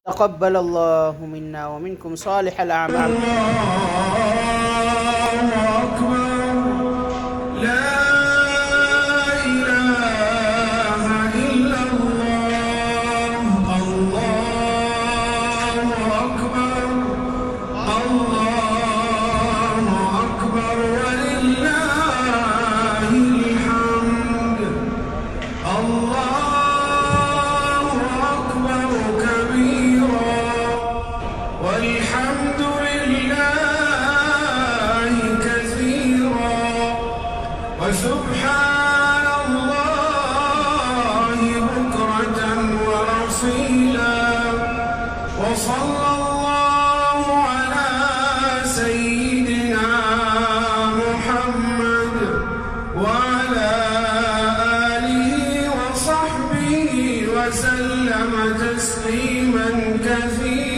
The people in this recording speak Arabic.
تقبل الله منا ومنكم صالح الأعمال. الله أكبر. لا إله إلا الله. الله أكبر. الله أكبر ولله الحمد. الله أكبر كبيرا والحمد لله كثيرا وسبحان الله بكرة وأصيلا. وصلى الله على سيدنا محمد وعلى آله وصحبه وسلم تسليما كثيرا.